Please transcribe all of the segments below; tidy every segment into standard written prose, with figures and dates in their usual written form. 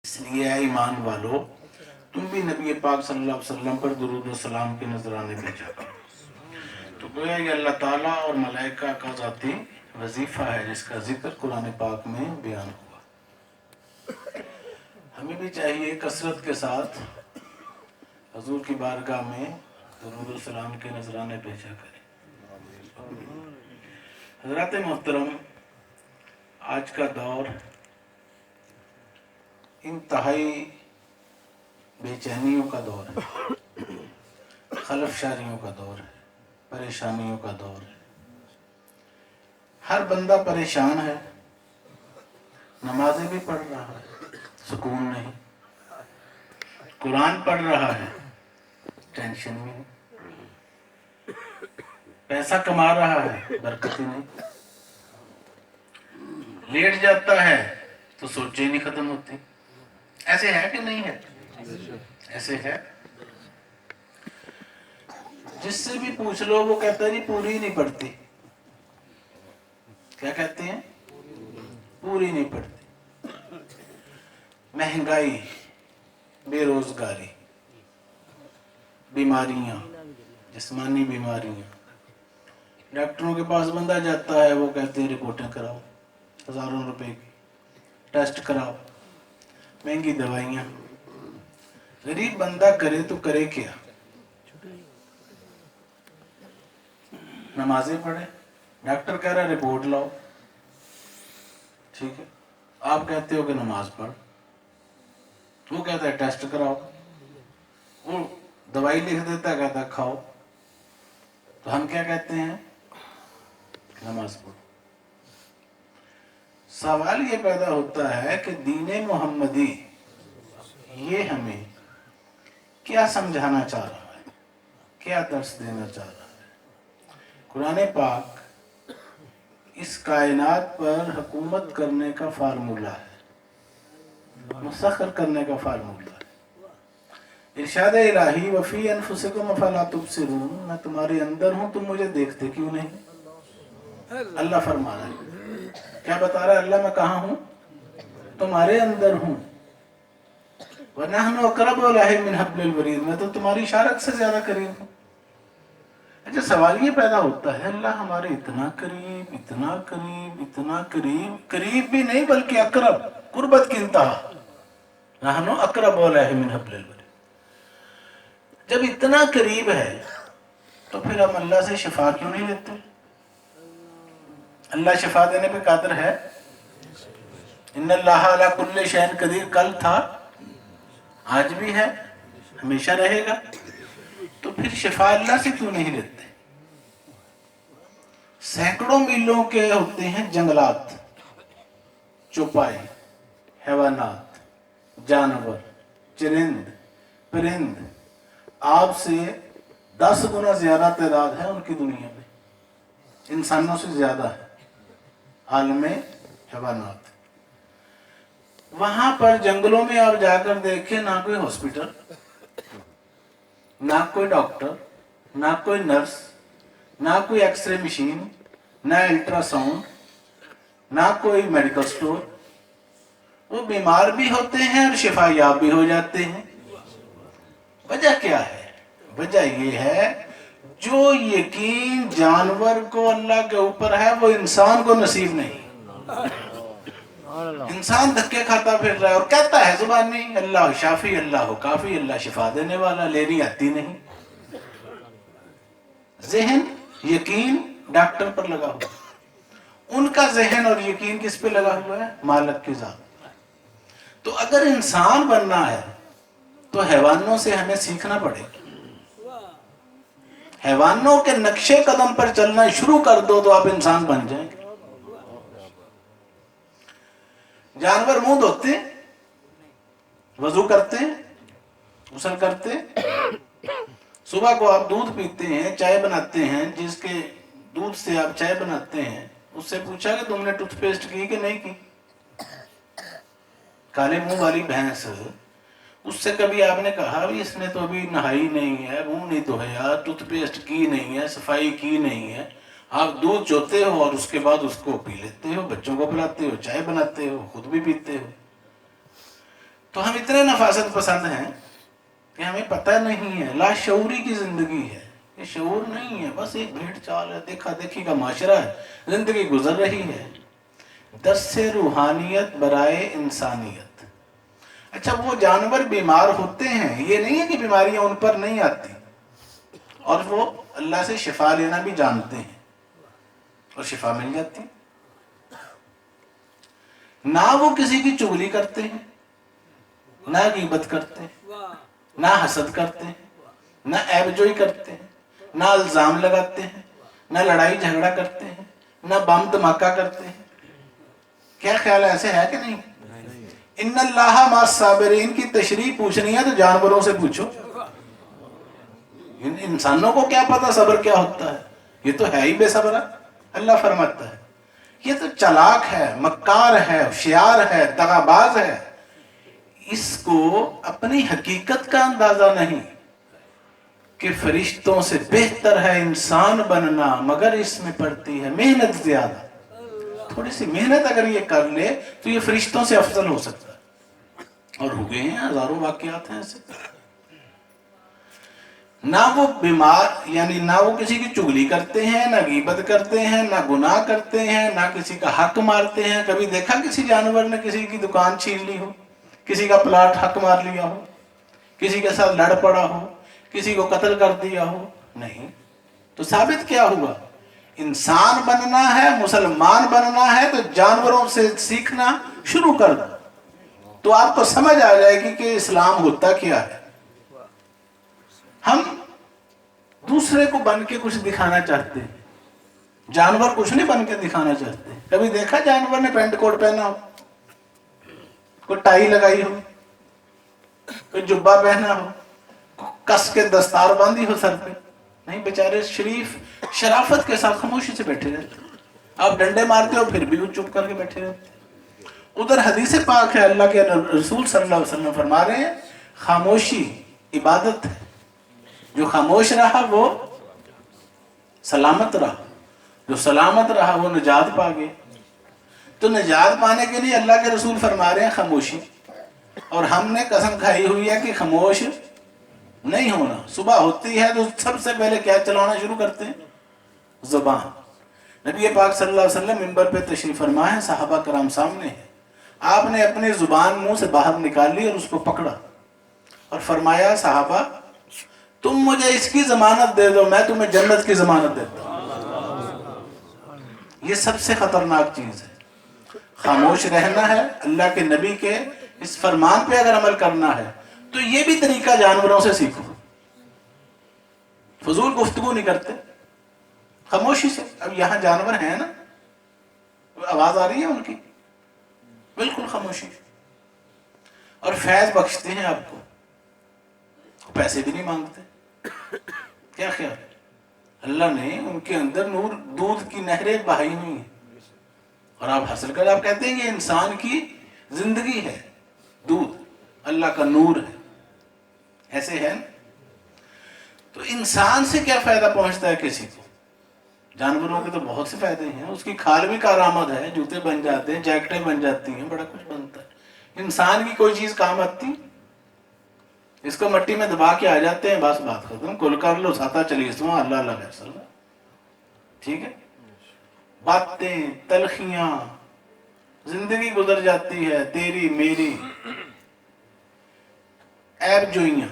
اس لیے اے ایمان والو تم بھی نبی پاک صلی اللہ علیہ وسلم پر درود و سلام کے نذرانے بھیجا کرو۔ تو گویا یہ اللہ تعالیٰ اور ملائکہ کا ذاتی وظیفہ ہے جس کا ذکر قرآن پاک میں بیان ہوا۔ ہمیں بھی چاہیے کثرت کے ساتھ حضور کی بارگاہ میں درود و سلام کے نذرانے بھیجا کریں۔ حضرات محترم، آج کا دور انتہائی بے چینیوں کا دور ہے، خلفشاریوں کا دور ہے، پریشانیوں کا دور ہے۔ ہر بندہ پریشان ہے، نمازیں بھی پڑھ رہا ہے، سکون نہیں، قرآن پڑھ رہا ہے، ٹینشن میں نہیں، پیسہ کما رہا ہے، برکت ہی نہیں، لیٹ جاتا ہے تو سوچیں نہیں ختم ہوتی۔ ایسے ہے کہ نہیں ہے؟ ایسے ہے۔ جس سے بھی پوچھ لو وہ کہتا ہے جی پوری نہیں پڑتی۔ کیا کہتے ہیں؟ پوری نہیں پڑتی۔ مہنگائی، بے روزگاری، بیماریاں، جسمانی بیماریاں، ڈاکٹروں کے پاس بندہ جاتا ہے وہ کہتے ہیں رپورٹیں کراؤ، ہزاروں روپے کی، ٹیسٹ کراؤ، مہنگی دوائیاں۔ غریب بندہ کرے تو کرے کیا؟ نمازیں پڑھے، ڈاکٹر کہہ رہا ہے رپورٹ لاؤ، ٹھیک ہے، آپ کہتے ہو کہ نماز پڑھ، وہ کہتا ہے ٹیسٹ کراؤ، وہ دوائی لکھ دیتا ہے کہتا ہے کھاؤ، تو ہم کیا کہتے ہیں؟ نماز پڑھو۔ سوال یہ پیدا ہوتا ہے کہ دین محمدی یہ ہمیں کیا سمجھانا چاہ رہا ہے، کیا درس دینا چاہ رہا ہے؟ قرآن پاک اس کائنات پر حکومت کرنے کا فارمولہ ہے، مسخر کرنے کا فارمولہ ہے۔ ارشاد الہی وفی انفسکم افلا تبصرون، میں تمہارے اندر ہوں تم مجھے دیکھتے کیوں نہیں؟ اللہ فرما رہا ہے، کیا بتا رہا ہے اللہ؟ میں کہاں ہوں؟ تمہارے اندر ہوں۔ وَنَحْنُ أَقْرَبُ إِلَيْهِ مِنْ حَبْلِ الْوَرِيدِ، میں تو تمہاری اشارت سے زیادہ قریب ہوں۔ اچھا سوال یہ پیدا ہوتا ہے اللہ ہمارے اتنا قریب، اتنا قریب، اتنا قریب، قریب بھی نہیں بلکہ اقرب، قربت کی انتہا، نحن اقرب الیہ من حبل الورید۔ جب اتنا قریب ہے تو پھر ہم اللہ سے شفا کیوں نہیں لیتے؟ اللہ شفا دینے پہ قادر ہے۔ ان اللہ علی کل شیء قدیر کل تھا، آج بھی ہے، ہمیشہ رہے گا، تو پھر شفا اللہ سے کیوں نہیں لیتے؟ سینکڑوں میلوں کے ہوتے ہیں جنگلات، چوپائے، حیوانات، جانور، چرند، پرند، آپ سے 10 گنا زیادہ تعداد ہے ان کی دنیا میں، انسانوں سے زیادہ ہے عالم حیوانات۔ وہاں پر جنگلوں میں آپ جا کر دیکھیں، نہ کوئی ہاسپٹل، نہ کوئی ڈاکٹر، نہ کوئی نرس، نہ کوئی ایکس رے مشین، نہ الٹرا ساؤنڈ، نہ کوئی میڈیکل سٹور۔ وہ بیمار بھی ہوتے ہیں اور شفا یاب بھی ہو جاتے ہیں۔ وجہ کیا ہے؟ وجہ یہ ہے جو یقین جانور کو اللہ کے اوپر ہے وہ انسان کو نصیب نہیں۔ انسان دھکے کھاتا پھر رہا ہے اور کہتا ہے زبان نہیں اللہ شافی، اللہ کافی، اللہ شفا دینے والا، لیری آتی نہیں۔ ذہن، یقین ڈاکٹر پر لگا ہوا ہے، ان کا ذہن اور یقین کس پہ لگا ہوا ہے؟ مالک کی ذات۔ تو اگر انسان بننا ہے تو حیوانوں سے ہمیں سیکھنا پڑے گا۔ حیوانوں کے نقشے قدم پر چلنا شروع کر دو تو آپ انسان بن جائیں گے۔ جانور منہ دھوتے، وضو کرتے، غسل کرتے، صبح کو آپ دودھ پیتے ہیں، چائے بناتے ہیں، جس کے دودھ سے آپ چائے بناتے ہیں اس سے پوچھا کہ تم نے ٹوتھ پیسٹ کی کہ نہیں کی؟ کالے منہ والی بھینس، اس سے کبھی آپ نے کہا بھی اس نے تو ابھی نہائی نہیں ہے، منہ نہیں دھویا، ٹوتھ پیسٹ کی نہیں ہے، صفائی کی نہیں ہے، آپ دودھ چوتے ہو اور اس کے بعد اس کو پی لیتے ہو، بچوں کو پلاتے ہو، چائے بناتے ہو، خود بھی پیتے ہو۔ تو ہم اتنے نفاست پسند ہیں کہ ہمیں پتہ نہیں ہے، لا شعوری کی زندگی ہے، یہ شعور نہیں ہے، بس ایک بھیڑ چال ہے، دیکھا دیکھی کا معاشرہ ہے، زندگی گزر رہی ہے۔ درس روحانیت برائے انسانیت۔ اچھا وہ جانور بیمار ہوتے ہیں، یہ نہیں ہے کہ بیماریاں ان پر نہیں آتی، اور وہ اللہ سے شفا لینا بھی جانتے ہیں اور شفا مل جاتی، نہ وہ کسی کی چغلی کرتے ہیں، نہ غیبت کرتے ہیں، نہ حسد کرتے ہیں، نہ عیب جوئی کرتے ہیں، نہ الزام لگاتے ہیں، نہ لڑائی جھگڑا کرتے ہیں، نہ بم دھماکہ کرتے ہیں۔ کیا خیال ہے، ایسے ہے کہ نہیں؟ ان اللہ مع الصابرین کی تشریح پوچھنی ہے تو جانوروں سے پوچھو، انسانوں کو کیا پتا صبر کیا ہوتا ہے، یہ تو ہے ہی بے صبر۔ اللہ فرماتا ہے یہ تو چلاک ہے، مکار ہے، ہوشیار ہے، دغاباز ہے، اس کو اپنی حقیقت کا اندازہ نہیں کہ فرشتوں سے بہتر ہے انسان بننا، مگر اس میں پڑتی ہے محنت زیادہ۔ تھوڑی سی محنت اگر یہ کر لے تو یہ فرشتوں سے افضل ہو سکتا ہے، اور ہو گئے ہیں، ہزاروں واقعات ہیں ایسے۔ نہ وہ بیمار، یعنی نہ وہ کسی کی چغلی کرتے ہیں، نہ غیبت کرتے ہیں، نہ گناہ کرتے ہیں، نہ کسی کا حق مارتے ہیں۔ کبھی دیکھا کسی جانور نے کسی کی دکان چھین لی ہو، کسی کا پلاٹ حق مار لیا ہو، کسی کے ساتھ لڑ پڑا ہو، کسی کو قتل کر دیا ہو؟ نہیں۔ تو ثابت کیا ہوا؟ انسان بننا ہے، مسلمان بننا ہے تو جانوروں سے سیکھنا شروع کر دو، تو آپ کو سمجھ آ جائے گی کہ اسلام ہوتا کیا ہے۔ ہم دوسرے کو بن کے کچھ دکھانا چاہتے ہیں، جانور کچھ نہیں بن کے دکھانا چاہتے۔ کبھی دیکھا جانور نے پینٹ کوٹ پہنا ہو، کوئی ٹائی لگائی ہو، کوئی جبہ پہنا ہو، کس کے دستار باندھی ہو سر پہ؟ نہیں، بیچارے شریف شرافت کے ساتھ خاموشی سے بیٹھے رہتے۔ آپ ڈنڈے مارتے ہو پھر بھی وہ چپ کر کے بیٹھے رہتے۔ ادھر حدیث پاک ہے، اللہ کے رسول صلی اللہ علیہ وسلم فرما رہے ہیں خاموشی عبادت ہے، جو خاموش رہا وہ سلامت رہا، جو سلامت رہا وہ نجات پا گئے۔ تو نجات پانے کے لیے اللہ کے رسول فرما رہے ہیں خاموشی، اور ہم نے قسم کھائی ہوئی ہے کہ خاموش نہیں ہونا۔ صبح ہوتی ہے تو سب سے پہلے کیا چلانا شروع کرتے ہیں؟ زبان۔ نبی پاک صلی اللہ علیہ وسلم منبر پہ تشریف فرما ہے، صحابہ کرام سامنے ہیں، آپ نے اپنی زبان منہ سے باہر نکال لی اور اس کو پکڑا اور فرمایا صحابہ تم مجھے اس کی ضمانت دے دو، میں تمہیں جنت کی ضمانت دیتا ہوں۔ یہ سب سے خطرناک چیز ہے، خاموش رہنا ہے۔ اللہ کے نبی کے اس فرمان پہ اگر عمل کرنا ہے تو یہ بھی طریقہ جانوروں سے سیکھو، فضول گفتگو نہیں کرتے، خاموشی سے۔ اب یہاں جانور ہیں نا، آواز آ رہی ہے ان کی، بالکل خاموشی، اور فیض بخشتے ہیں آپ کو، پیسے بھی نہیں مانگتے۔ کیا خیال ہے؟ اللہ نے ان کے اندر نور، دودھ کی نہریں بہائی ہوئی ہیں، اور آپ حاصل کر آپ کہتے ہیں یہ انسان کی زندگی ہے، دودھ اللہ کا نور ہے، ایسے ہے نا؟ تو انسان سے کیا فائدہ پہنچتا ہے کسی کو؟ جانوروں کے تو بہت سے فائدے ہیں، اس کی کھال بھی کارآمد ہے، جوتے بن جاتے ہیں، جیکٹیں بن جاتی ہیں، بڑا کچھ بنتا ہے۔ انسان کی کوئی چیز کام آتی؟ اس کو مٹی میں دبا کے آ جاتے ہیں، بس بات ختم، کل کر لو ساتا چلیسواں اللہ اللہ فیصل۔ ٹھیک ہے، باتیں، تلخیاں، زندگی گزر جاتی ہے تیری میری، عیب جوئیاں۔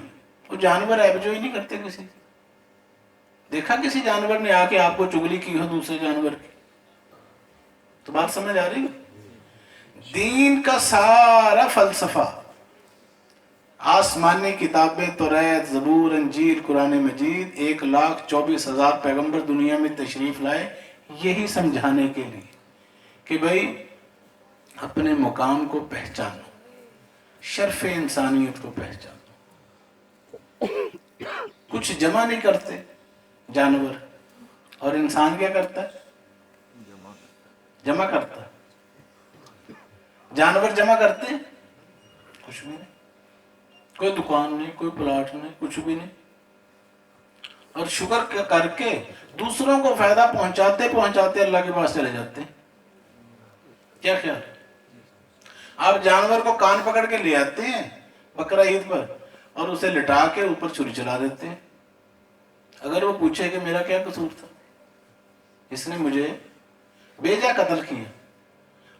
وہ جانور عیب جوئی نہیں کرتے کسی، دیکھا کسی جانور نے آ کے آپ کو چگلی کی ہو دوسرے جانور کی؟ تو بات سمجھ آ رہی ہے؟ دین کا سارا فلسفہ، آسمانی کتابیں توریت، زبور، انجیل، قرآن مجید، 1,24,000 پیغمبر دنیا میں تشریف لائے یہی سمجھانے کے لیے کہ بھئی اپنے مقام کو پہچانو، شرف انسانیت کو پہچانو۔ کچھ جمع نہیں کرتے جانور، اور انسان کیا کرتا ہے؟ جمع کرتا ہے۔ جانور جمع کرتے ہیں؟ کچھ بھی نہیں، کوئی دکان نہیں، کوئی پلاٹ نہیں، کچھ بھی نہیں، اور شکر کر کے دوسروں کو فائدہ پہنچاتے پہنچاتے اللہ کے پاس چلے جاتے ہیں۔ کیا خیال ہے؟ آپ جانور کو کان پکڑ کے لے آتے ہیں بقرہ عید پر اور اسے لٹا کے اوپر چھری چلا دیتے ہیں. اگر وہ پوچھے کہ میرا کیا قصور تھا، اس نے مجھے بیجا قتل کیا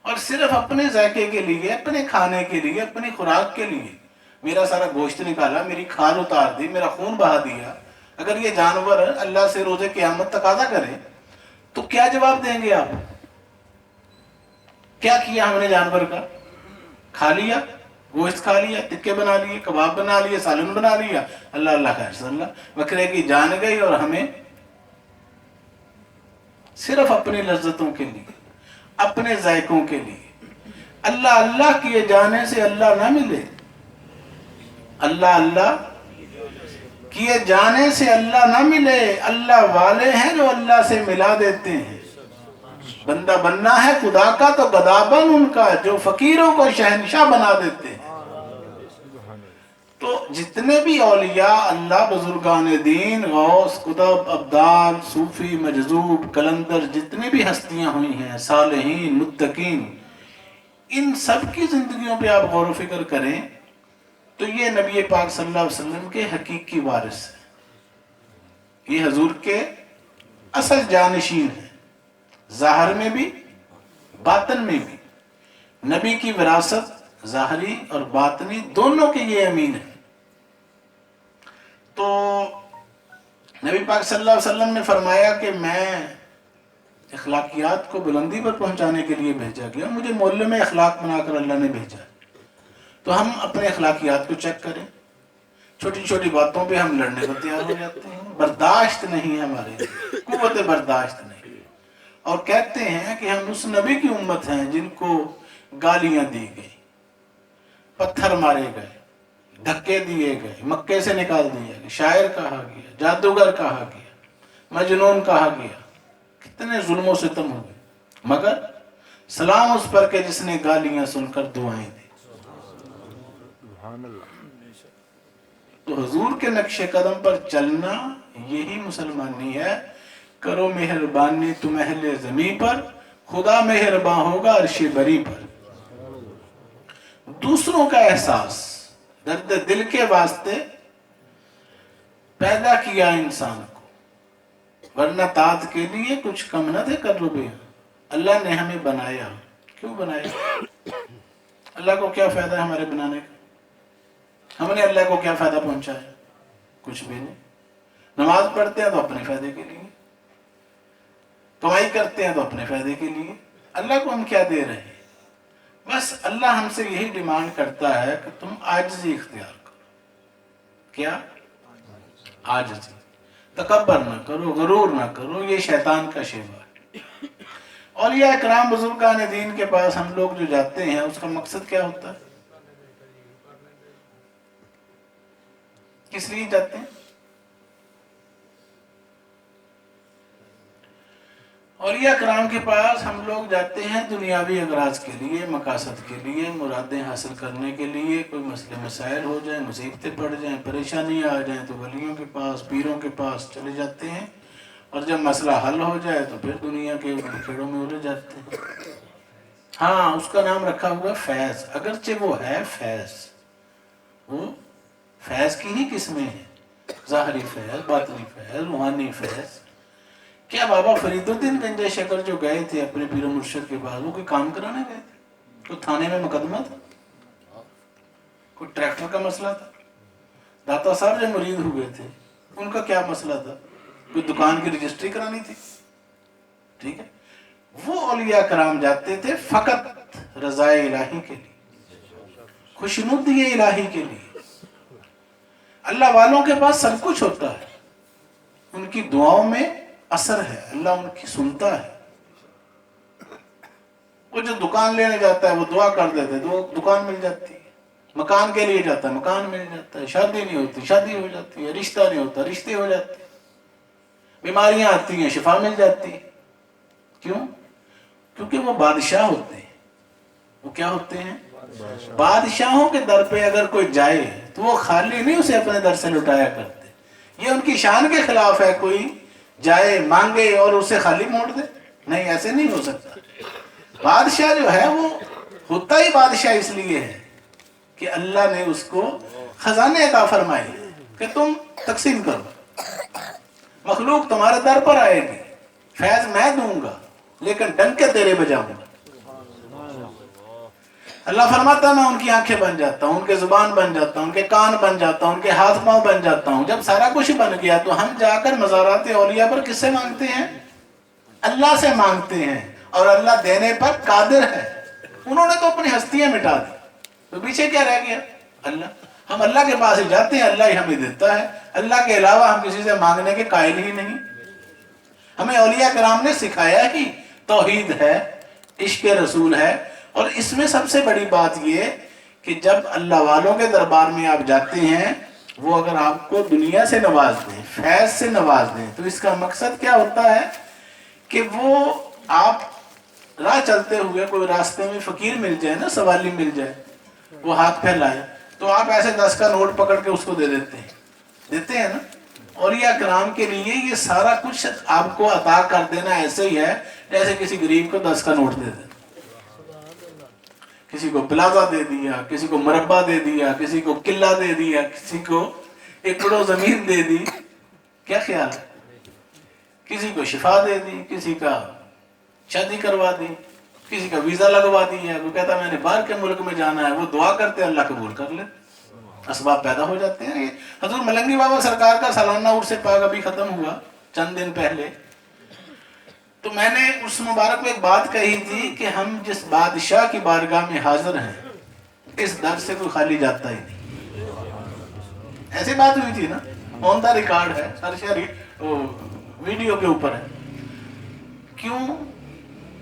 اور صرف اپنے ذائقے کے لیے، اپنے کھانے کے لیے، اپنی خوراک کے لیے میرا سارا گوشت نکالا، میری کھال اتار دی، میرا خون بہا دیا. اگر یہ جانور اللہ سے روز قیامت تقاضا کرے تو کیا جواب دیں گے آپ؟ کیا کیا ہم نے جانور کا؟ کھا لیا، گوشت کھا لیا، ٹکے بنا لیے، کباب بنا لیے، سالن بنا لیا، اللہ اللہ کا حفظ اللہ، بکرے کی جان گئی اور ہمیں صرف اپنی لذتوں کے لیے، اپنے ذائقوں کے لیے. اللہ اللہ کیے جانے سے اللہ نہ ملے، اللہ اللہ کیے جانے سے اللہ نہ ملے. اللہ والے ہیں جو اللہ سے ملا دیتے ہیں. بندہ بننا ہے خدا کا تو گدا بن ان کا جو فقیروں کو شہنشاہ بنا دیتے ہیں. تو جتنے بھی اولیاء اللہ، بزرگان دین، غوث، قطب، ابدال، صوفی، مجذوب، کلندر، جتنی بھی ہستیاں ہوئی ہیں، صالحین، متقین، ان سب کی زندگیوں پہ آپ غور و فکر کریں تو یہ نبی پاک صلی اللہ علیہ وسلم کے حقیقی وارث ہیں. یہ حضور کے اصل جانشین ہیں، ظاہر میں بھی باطن میں بھی. نبی کی وراثت ظاہری اور باطنی دونوں کے یہ امین ہیں. تو نبی پاک صلی اللہ علیہ وسلم نے فرمایا کہ میں اخلاقیات کو بلندی پر پہنچانے کے لیے بھیجا گیا، مجھے معلم اخلاق بنا کر اللہ نے بھیجا. تو ہم اپنے اخلاقیات کو چیک کریں. چھوٹی چھوٹی باتوں پہ ہم لڑنے کو تیار ہو جاتے ہیں، برداشت نہیں ہے ہمارے، قوت برداشت نہیں. اور کہتے ہیں کہ ہم اس نبی کی امت ہیں جن کو گالیاں دی گئی، پتھر مارے گئے، دھکے دیے گئے، مکے سے نکال دیا گیا، شاعر کہا گیا، جادوگر کہا گیا، مجنون کہا گیا، کتنے ظلم و ستم ہوئے. مگر سلام اس پر کہ جس نے گالیاں سن کر دعائیں دی. تو حضور کے نقش قدم پر چلنا یہی مسلمانی ہے. کرو مہربانی تم اہل زمین پر، خدا مہربان ہوگا عرش بری پر. دوسروں کا احساس، درد دل کے واسطے پیدا کیا انسان کو، ورنہ تات کے لیے کچھ کم نہ تھے کر روبے. اللہ نے ہمیں بنایا، کیوں بنایا؟ اللہ کو کیا فائدہ ہے ہمارے بنانے کا؟ ہم نے اللہ کو کیا فائدہ پہنچایا؟ کچھ بھی نہیں. نماز پڑھتے ہیں تو اپنے فائدے کے لیے، کمائی کرتے ہیں تو اپنے فائدے کے لیے. اللہ کو ہم کیا دے رہے ہیں؟ بس اللہ ہم سے یہی ڈیمانڈ کرتا ہے کہ تم عاجزی اختیار کرو. کیا؟ عاجزی. تکبر نہ کرو، غرور نہ کرو، یہ شیطان کا شیوا ہے. اولیاء اکرام بزرگان دین کے پاس ہم لوگ جو جاتے ہیں اس کا مقصد کیا ہوتا ہے؟ کس لیے جاتے ہیں؟ اولیاء کرام کے پاس ہم لوگ جاتے ہیں دنیاوی اغراض کے لیے، مقاصد کے لیے، مرادیں حاصل کرنے کے لیے. کوئی مسئلے مسائل ہو جائیں، مصیبتیں پڑ جائیں، پریشانیاں آ جائیں تو ولیوں کے پاس، پیروں کے پاس چلے جاتے ہیں. اور جب مسئلہ حل ہو جائے تو پھر دنیا کے کھیڑوں میں الجھ جاتے ہیں. ہاں، اس کا نام رکھا ہوا فیض، اگرچہ وہ ہے فیض، وہ فیض کی ہی قسمیں ہیں، ظاہری فیض، باطنی فیض، روحانی فیض. کیا بابا فرید الدین گنجے شکر جو گئے تھے اپنے پیر و مرشد کے پاس، وہ کوئی کام کرانے گئے تھے؟ کوئی تھانے میں مقدمہ تھا؟ کوئی ٹریکٹر کا مسئلہ تھا؟ داتا صاحب جو مرید ہوئے تھے ان کا کیا مسئلہ تھا؟ کوئی دکان کی رجسٹری کرانی تھی؟ ٹھیک ہے. وہ اولیاء کرام جاتے تھے فقط رضائے الہی کے لیے، خوشنودی الہی کے لیے. اللہ والوں کے پاس سب کچھ ہوتا ہے، ان کی دعاؤں میں اثر ہے، اللہ ان کی سنتا ہے. وہ جو دکان لینے جاتا ہے وہ دعا کر دیتے ہیں تو دکان مل جاتی ہے. مکان کے لیے جاتا ہے، مکان مل جاتا ہے. شادی نہیں ہوتی، شادی ہو جاتی ہے. رشتہ نہیں ہوتا، رشتے ہو جاتے ہیں. بیماریاں آتی ہیں، شفا مل جاتی ہے. کیوں؟ کیونکہ وہ بادشاہ ہوتے ہیں. وہ کیا ہوتے ہیں؟ بادشاہوں کے در پہ اگر کوئی جائے تو وہ خالی نہیں اسے اپنے در سے لٹایا کرتے. یہ ان کی شان کے خلاف ہے کوئی جائے مانگے اور اسے خالی موڑ دے. نہیں، ایسے نہیں ہو سکتا. بادشاہ جو ہے وہ ہوتا ہی بادشاہ اس لیے ہے کہ اللہ نے اس کو خزانے عطا فرمائے کہ تم تقسیم کرو، مخلوق تمہارے در پر آئے گی، فیض میں دوں گا لیکن ڈنکے تیرے بجاؤں گا۔ اللہ فرماتا ہے میں ان کی آنکھیں بن جاتا ہوں، ان کے زبان بن جاتا ہوں، ان کے کان بن جاتا ہوں، ان کے ہاتھ پاؤں بن جاتا ہوں۔ جب سارا کچھ بن گیا تو ہم جا کر مزارات اولیاء پر کس سے مانگتے ہیں؟ اللہ سے مانگتے ہیں، اور اللہ دینے پر قادر ہے۔ انہوں نے تو اپنی ہستیاں مٹا دی، تو پیچھے کیا رہ گیا؟ اللہ۔ ہم اللہ کے پاس ہی جاتے ہیں، اللہ ہی ہمیں دیتا ہے، اللہ کے علاوہ ہم کسی سے مانگنے کے قائل ہی نہیں۔ ہمیں اولیاء کرام نے سکھایا ہی توحید ہے، عشق رسول ہے۔ اور اس میں سب سے بڑی بات یہ کہ جب اللہ والوں کے دربار میں آپ جاتے ہیں، وہ اگر آپ کو دنیا سے نواز دیں، فیض سے نواز دیں، تو اس کا مقصد کیا ہوتا ہے کہ وہ آپ راہ چلتے ہوئے کوئی راستے میں فقیر مل جائے نا، سوالی مل جائے، وہ ہاتھ پھیلائے تو آپ ایسے 10 کا نوٹ پکڑ کے اس کو دے دیتے ہیں نا۔ اولیاء کرام کے لیے یہ سارا کچھ آپ کو عطا کر دینا ایسے ہی ہے جیسے کسی غریب کو 10 کا نوٹ دے دیں، کسی کو پلازا دے دیا، کسی کو مربع دے دیا، کسی کو قلعہ دے دیا، کسی کو ایک کروڑ زمین دے دی۔ کیا خیال ہے؟ کسی کو شفا دے دی، کسی کا شادی کروا دی، کسی کا ویزا لگوا دیا، وہ کہتا ہے میں نے باہر کے ملک میں جانا ہے، وہ دعا کرتے ہیں اللہ قبول کر لے، اسباب پیدا ہو جاتے ہیں۔ یہ حضور ملنگی بابا سرکار کا سالانہ عرس پاک ابھی ختم ہوا چند دن پہلے، تو میں نے اس مبارک میں ایک بات کہی تھی کہ ہم جس بادشاہ کی بارگاہ میں حاضر ہیں، اس در سے کوئی خالی جاتا ہی نہیں۔ ایسی بات ہوئی تھی نا، آن دا ریکارڈ ہے، سر ویڈیو کے اوپر ہے۔ کیوں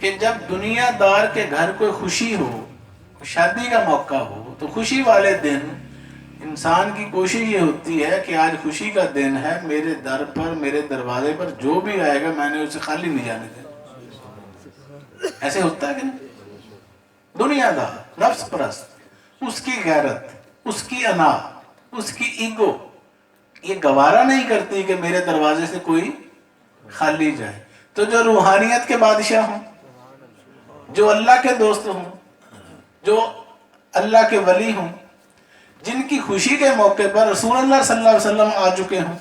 کہ جب دنیا دار کے گھر کوئی خوشی ہو، شادی کا موقع ہو، تو خوشی والے دن انسان کی کوشش یہ ہوتی ہے کہ آج خوشی کا دن ہے، میرے در پر، میرے دروازے پر جو بھی آئے گا میں نے اسے خالی نہیں جانے دیں۔ ایسے ہوتا ہے کہ نہیں؟ دنیا دار، نفس پرست، اس کی غیرت، اس کی انا، اس کی ایگو یہ گوارا نہیں کرتی کہ میرے دروازے سے کوئی خالی جائے۔ تو جو روحانیت کے بادشاہ ہوں، جو اللہ کے دوست ہوں، جو اللہ کے ولی ہوں، جن کی خوشی کے موقع پر رسول اللہ صلی اللہ علیہ وسلم آ چکے ہوں،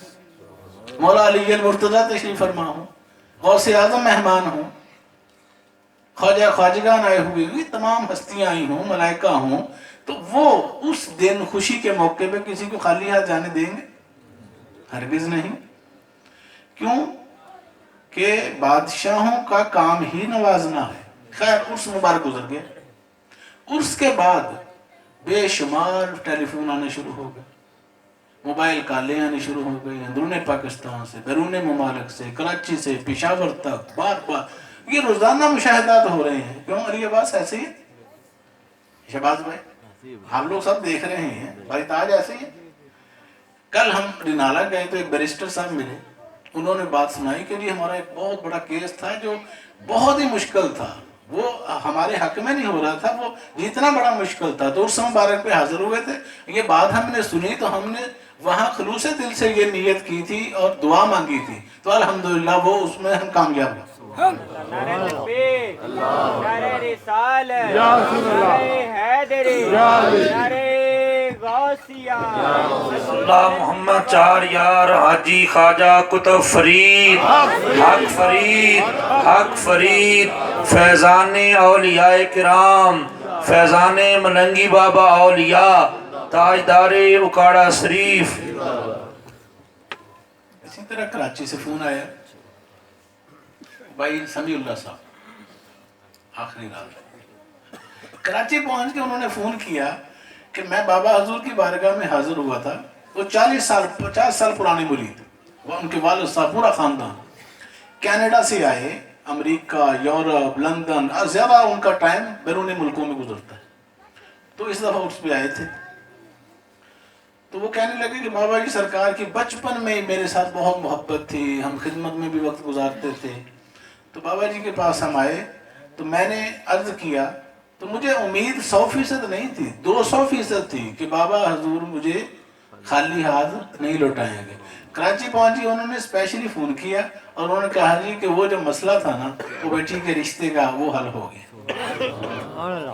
مولا علی المرتضیٰ تشریف فرما ہوں، غوث اعظم مہمان ہوں، خواجہ خواجگان آئے ہوئے، یہ تمام ہستیاں آئی ہوں، ملائکہ ہوں، تو وہ اس دن خوشی کے موقع پہ کسی کو خالی ہاتھ جانے دیں گے؟ ہرگز نہیں۔ کیوں کہ بادشاہوں کا کام ہی نوازنا ہے۔ خیر عرس مبارک گزر گیا، عرس کے بعد بے شمار ٹیلی فون آنے شروع ہو گئے، موبائل کالیں آنے شروع ہو گئی، اندرون پاکستان سے، بیرون ممالک سے، کراچی سے پشاور تک، بار بار یہ روزانہ مشاہدات ہو رہے ہیں۔ کیوں علی عباس ایسے ہی؟ شہباز بھائی ہم لوگ سب دیکھ رہے ہیں، بھائی تاج ایسے ہی۔ کل ہم رینالہ گئے تو ایک بیرسٹر صاحب ملے، انہوں نے بات سنائی کہ جی ہمارا ایک بہت بڑا کیس تھا جو بہت ہی مشکل تھا، وہ ہمارے حق میں نہیں ہو رہا تھا، وہ جتنا بڑا مشکل تھا، تو اس مبارک پہ حاضر ہوئے تھے۔ یہ بات ہم نے سنی تو ہم نے وہاں خلوص دل سے یہ نیت کی تھی اور دعا مانگی تھی، تو الحمدللہ وہ اس میں ہم کامیاب ہوئے۔ نعرہ تکبیر، نعرہ رسالت، نعرہ حیدری، نعرہ غوثیہ، اللہ محمد چار یار حاجی خواجہ کتب فرید، حق فرید، حق فرید، فیضان اولیاء کرام، فیضان ملنگی بابا اولیاء، تاجدار اکاڑا شریف۔ اسی طرح کراچی سے فون آیا، بھائی سمیع اللہ صاحب آخری رات کراچی پہنچ کے انہوں نے فون کیا کہ میں بابا حضور کی بارگاہ میں حاضر ہوا تھا۔ وہ 50 سال پرانی مرید، وہ ان کے والد صاحب پورا خاندان کینیڈا سے آئے، امریکہ، یورپ، لندن، زیادہ ان کا ٹائم بیرون ملکوں میں گزرتا ہے، تو اس دفعہ اس پہ آئے تھے۔ تو وہ کہنے لگے کہ بابا جی سرکار کی بچپن میں میرے ساتھ بہت محبت تھی، ہم خدمت میں بھی وقت گزارتے تھے، تو بابا جی کے پاس ہم آئے تو میں نے عرض کیا، تو مجھے امید 100% نہیں تھی، 200% تھی کہ بابا حضور مجھے خالی ہاتھ نہیں لوٹائیں گے۔ کراچی پہنچی، انہوں نے اسپیشلی فون کیا اور انہوں نے کہا جی کہ وہ جو مسئلہ تھا نا وہ بیٹی کے رشتے کا وہ حل ہو گیا۔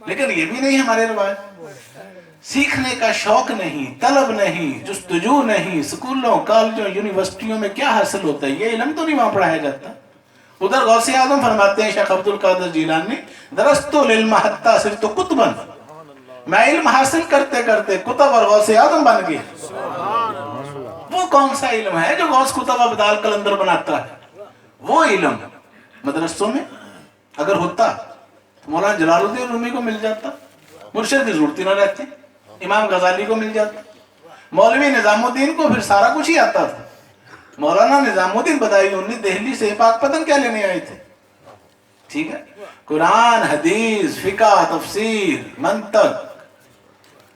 لیکن یہ بھی نہیں ہمارے رواج. سیکھنے کا شوق نہیں, طلب نہیں, جستجو نہیں. اسکولوں, کالجوں, یونیورسٹیوں میں کیا حاصل ہوتا ہے؟ یہ علم تو نہیں وہاں پڑھایا جاتا. ادھر غوث اعظم فرماتے ہیں شیخ عبد القادر جیلانی, درست العلم حتی صرت کتبا, میں علم حاصل کرتے کرتے کتب اور غوث اعظم بن گیا. وہ کون سا علم ہے جو غوث کتب ابدال کلندر بناتا ہے؟ وہ علم مدرسوں میں اگر ہوتا تو مولانا جلال الدین رومی کو مل جاتا, مرشد کی ضرورت ہی نہ رہتی, امام غزالی کو مل جاتا, مولوی نظام الدین کو پھر سارا کچھ ہی آتا تھا. مولانا نظام الدین بدایونی دہلی سے پاک پتن کیا لینے آئے تھے؟ ٹھیک ہے, قرآن, حدیث, فقہ, تفسیر, منطق,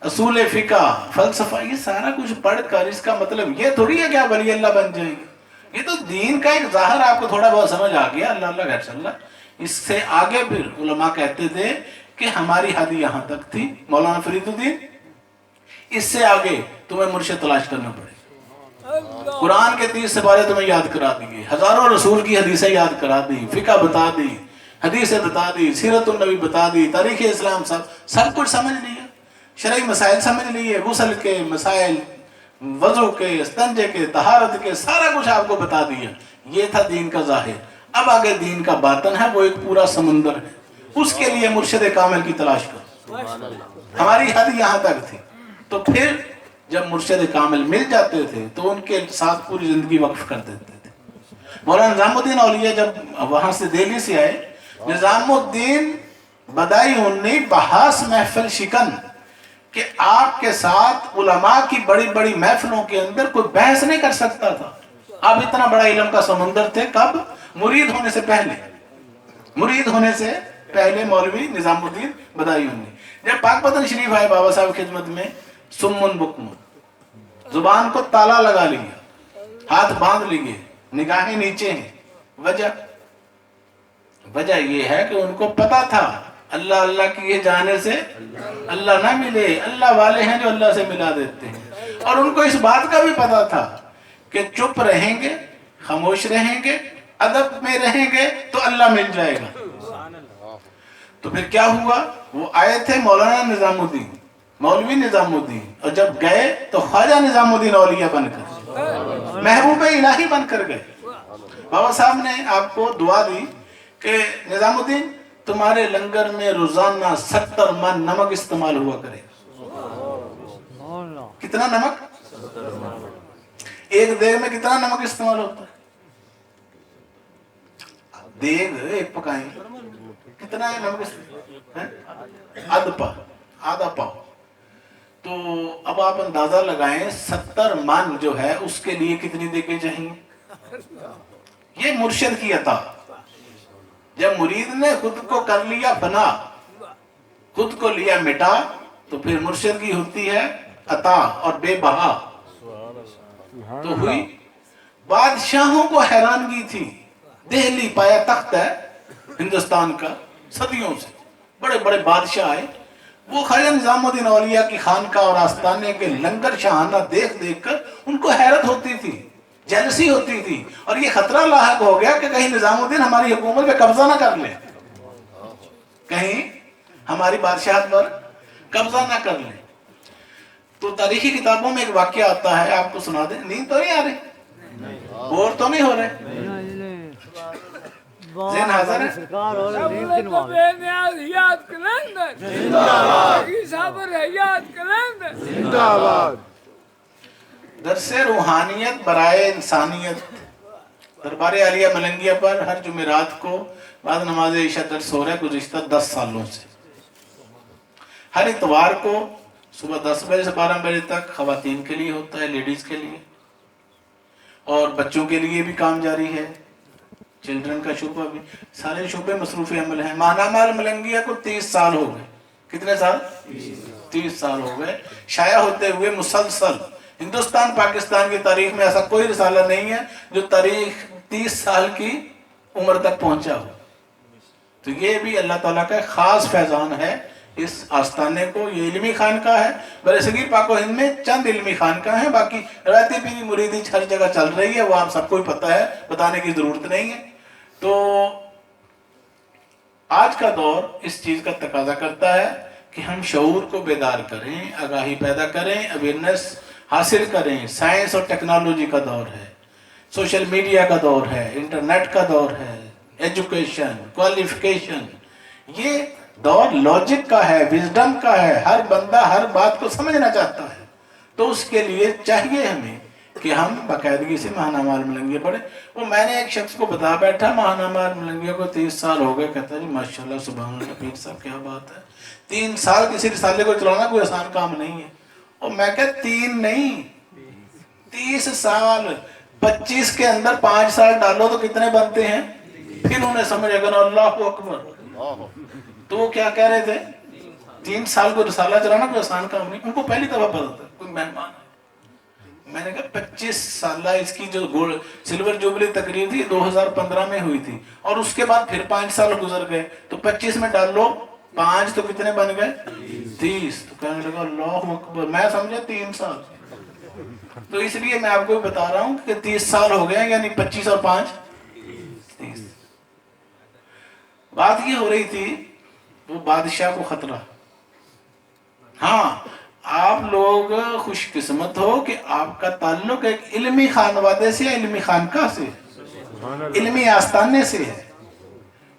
اصول فقہ, فلسفہ, یہ سارا کچھ پڑھ کر اس کا مطلب یہ تھوڑی ہے کہ آپ ولی اللہ بن جائیں گے. یہ تو دین کا ایک ظاہر, آپ کو تھوڑا بہت سمجھ آ گیا, اللہ اللہ گھر چل رہا. اس سے آگے پھر علماء کہتے تھے کہ ہماری حد یہاں تک تھی مولانا فرید الدین, اس سے آگے تمہیں مرشد تلاش کرنا پڑے. قرآن کے 30 سپارے تمہیں یاد کرا دیے, ہزاروں رسول کی حدیثیں یاد کرا دی, فقہ بتا دی, حدیثیں بتا دی, سیرت النبی بتا دی, تاریخ اسلام سب کچھ سمجھ لیا, شرعی مسائل سمجھ لیے, غسل کے مسائل, وضو کے, استنجے کے, طہارت کے, سارا کچھ آپ کو بتا دیا. یہ تھا دین کا ظاہر. اب آگے دین کا باطن ہے, وہ ایک پورا سمندر ہے. اس کے لیے مرشد کامل کی تلاش کرو. ہماری حد یہاں تک تھی. تو پھر جب مرشد کامل مل جاتے تھے تو ان کے ساتھ پوری زندگی وقف کر دیتے تھے. مولانا نظام الدین اولیاء جب وہاں سے دہلی سے آئے, نظام الدین بدائی انہی بحث محفل شکن کہ آپ کے ساتھ علماء کی بڑی بڑی محفلوں کے اندر کوئی بحث نہیں کر سکتا تھا. آپ اتنا بڑا علم کا سمندر تھے. کب؟ مرید ہونے سے پہلے. مرید ہونے سے پہلے مولوی نظام الدین بدائی انہی جب پاک پتن شریف آئے بابا صاحب خدمت میں, سمن بکم, زبان کو تالا لگا لیا, ہاتھ باندھ لیے, نگاہیں نیچے ہیں. وجہ یہ ہے کہ ان کو پتا تھا اللہ اللہ کیے جانے سے اللہ نہ ملے, اللہ والے ہیں جو اللہ سے ملا دیتے ہیں. اور ان کو اس بات کا بھی پتا تھا کہ چپ رہیں گے, خاموش رہیں گے, ادب میں رہیں گے تو اللہ مل جائے گا. تو پھر کیا ہوا؟ وہ آئے تھے مولانا نظام الدین, مولوی نظام الدین, اور جب گئے تو خواجہ نظام الدین اولیاء بن کر, محبوب الہی بن کر گئے. بابا صاحب نے آپ کو دعا دی کہ نظام الدین تمہارے لنگر میں روزانہ 70 من نمک استعمال ہوا کرے. کتنا نمک؟ ایک دیگ میں کتنا نمک استعمال ہوتا ہے؟ دیگ ایک پکائیں, کتنا ہے نمک؟ آدھا پاؤ. تو اب آپ اندازہ لگائیں 70 من جو ہے اس کے لیے کتنی دیگیں چاہیے؟ یہ مرشد کی عطا. جب مرید نے خود کو کر لیا فنا, خود کو لیا مٹا, تو پھر مرشد کی ہوتی ہے عطا اور بے بہا. تو ہوئی. بادشاہوں کو حیرانگی تھی. دہلی پایا تخت ہے ہندوستان کا, صدیوں سے بڑے بڑے بادشاہ آئے, وہ خواجہ نظام الدین اولیاء کی خانقاہ اور آستانے کے لنگر شاہانہ دیکھ دیکھ کر ان کو حیرت ہوتی تھی, جیلسی ہوتی تھی, اور یہ خطرہ لاحق ہو گیا کہ کہیں نظام الدین ہماری حکومت پہ قبضہ نہ کر لیں, کہیں ہماری بادشاہت پر قبضہ نہ کر لیں. تو تاریخی کتابوں میں ایک واقعہ آتا ہے, آپ کو سنا دیں. نیند تو نہیں آ رہی؟ بور تو نہیں ہو رہے؟ ذہن حاضر ہے؟ درس روحانیت برائے انسانیت دربار عالیہ ملنگیہ پر ہر جمعرات کو بعد نماز عشاء درس ہو رہا ہے گزشتہ 10 سالوں سے. ہر اتوار کو صبح 10 بجے سے 12 بجے تک خواتین کے لیے ہوتا ہے, لیڈیز کے لیے, اور بچوں کے لیے بھی کام جاری ہے, چلڈرن کا شعبہ بھی. سارے شعبے مصروف عمل ہیں. ماہنامہ ملنگیہ کو 30 سال ہو گئے. کتنے سال؟ 30 سال ہو گئے شائع ہوتے ہوئے مسلسل. ہندوستان پاکستان کی تاریخ میں ایسا کوئی رسالہ نہیں ہے جو تاریخ 30 سال کی عمر تک پہنچا ہو. تو یہ بھی اللہ تعالیٰ کا خاص فیضان ہے اس آستانے کو. یہ علمی خانقاہ ہے. برصغیر پاک و ہند میں چند علمی خانقاہ ہیں, باقی روایتی پیری مریدی ہر جگہ چل رہی ہے, وہ آپ سب کو ہی پتہ ہے, بتانے کی ضرورت نہیں ہے. تو آج کا دور اس چیز کا تقاضا کرتا ہے کہ ہم شعور کو بیدار کریں، آگاہی پیدا کریں، اویئرنیس حاصل کریں۔ سائنس اور ٹیکنالوجی کا دور ہے، سوشل میڈیا کا دور ہے، انٹرنیٹ کا دور ہے، ایجوکیشن، کوالیفیکیشن، یہ دور لاجک کا ہے، وزڈم کا ہے۔ ہر بندہ ہر بات کو سمجھنا چاہتا ہے، تو اس کے لیے چاہیے ہمیں کہ ہم باقاعدگی سے ماہنامہ الملنگیہ پڑھیں۔ وہ میں نے ایک شخص کو بتا بیٹھا ماہنامہ الملنگیہ کو 30 سال ہو گئے، کہتا جی ماشاءاللہ سبحان اللہ پیر صاحب کیا بات ہے، 3 سال کسی رسالے کو چلانا کوئی آسان کام نہیں ہے۔ اور میں کہتا 3 نہیں 30 سال، 25 کے اندر 5 سال ڈالو تو کتنے بنتے ہیں؟ پھر انہیں سمجھ اگر اللہ اکبر، تو وہ کیا کہہ رہے تھے 3 سال کو رسالہ چلانا کوئی آسان کام نہیں۔ ان کو پہلی دفعہ پتا تھا کوئی مہمان ہے۔ میں نے کہا 25 سالہ اس کی جو سلور جوبلی تقریر تھی 2015 میں ہوئی تھی، اور اس کے بعد پھر 5 سال گزر گئے، تو 25 میں ڈال لو 5 تو کتنے بن گئے 30۔ تو کہنے لگا اللہ اکبر، میں سمجھا 3 سال۔ تو اس لیے میں آپ کو بتا رہا ہوں کہ 30 سال ہو گئے، یعنی 25 اور 5 30۔ بات یہ ہو رہی تھی وہ بادشاہ کو خطرہ۔ ہاں آپ لوگ خوش قسمت ہو کہ آپ کا تعلق ایک علمی خانوادے سے، علمی خانقاہ سے، علمی آستانے سے ہے،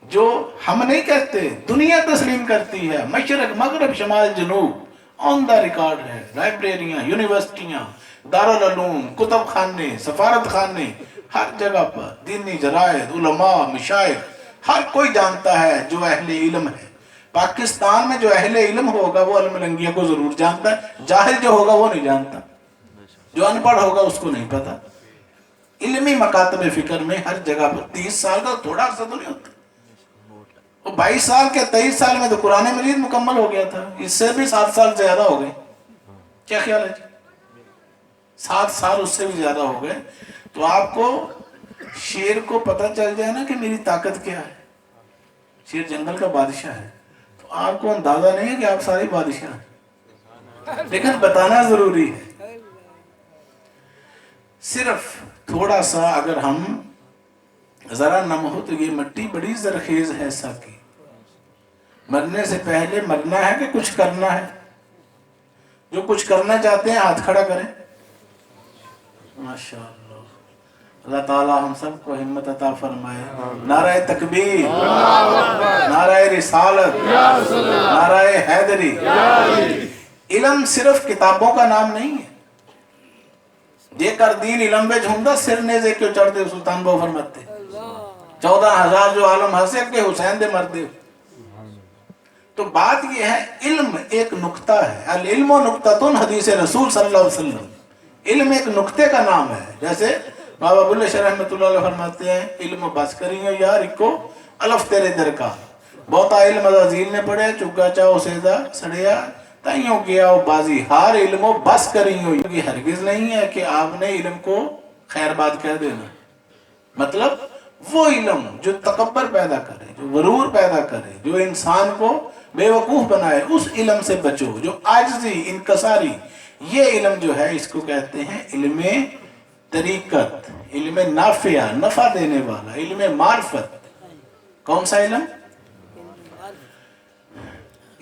جو ہم نہیں کہتے، دنیا تسلیم کرتی ہے۔ مشرق مغرب شمال جنوب آن دا ریکارڈ ہے، لائبریریاں، یونیورسٹیاں، دارالعلوم، کتب خانے، سفارت خانے، ہر جگہ پر دینی جرائد، علماء، مشائخ، ہر کوئی جانتا ہے جو اہل علم ہے۔ پاکستان میں جو اہل علم ہوگا وہ الملنگیہ کو ضرور جانتا ہے، جاہل جو ہوگا وہ نہیں جانتا، جو ان پڑھ ہوگا اس کو نہیں پتا۔ علمی مکاتب فکر میں ہر جگہ پر 30 سال کا تھوڑا عرصہ تو نہیں ہوتا۔ وہ 22 سال کے 23 سال میں تو قرآن مجید مکمل ہو گیا تھا، اس سے بھی 7 سال زیادہ ہو گئے۔ کیا خیال ہے جی؟ 7 سال اس سے بھی زیادہ ہو گئے۔ تو آپ کو شیر کو پتہ چل جائے نا کہ میری طاقت کیا ہے، شیر جنگل کا بادشاہ ہے، تو آپ کو اندازہ نہیں ہے کہ آپ سارے بادشاہ ہیں، لیکن بتانا ضروری ہے۔ صرف تھوڑا سا اگر ہم ذرا نم ہو تو یہ مٹی بڑی زرخیز ہے ساقی، مرنے سے پہلے مرنا ہے کہ کچھ کرنا ہے؟ جو کچھ کرنا چاہتے ہیں ہاتھ کھڑا کریں۔ ماشاءاللہ، اللہ تعالیٰ ہم سب کو ہمت عطا فرمائے۔ نعرہ تکبیر، نعرہ رسالت، نعرہ حیدری۔ علم صرف کتابوں کا نام نہیں ہے۔ جے کر دین علم بے جھومدہ سر نیزے کیوں چڑھ دے، سلطان بہو فرماتے 14,000 جو عالم ہنسے کہ حسین دے مردے۔ تو بات یہ ہے علم ایک نقطہ ہے، العلم و نقطۃ، حدیث رسول صلی اللہ علیہ وسلم۔ علم ایک نقطے کا نام ہے، جیسے بابا بلے شاہ رحمۃ اللہ علیہ فرماتے ہیں علم بس کریے یار اکو الف تیرے درکار، بہتا علم عزیل نے پڑھے چگا چاہو سیدہ سڑیا تائیوں کیا او بازی، ہار علم و بس کریے۔ یہ ہرگز نہیں ہے کہ آپ نے علم کو خیر بات کہہ دینا، مطلب وہ علم جو تکبر پیدا کرے، جو غرور پیدا کرے، جو انسان کو بے وقوف بنائے، اس علم سے بچو۔ جو عاجزی، انکساری، یہ علم جو ہے اس کو کہتے ہیں علم طریقت، علم نافعہ، نفع دینے والا، علم معرفت۔ کون سا علم؟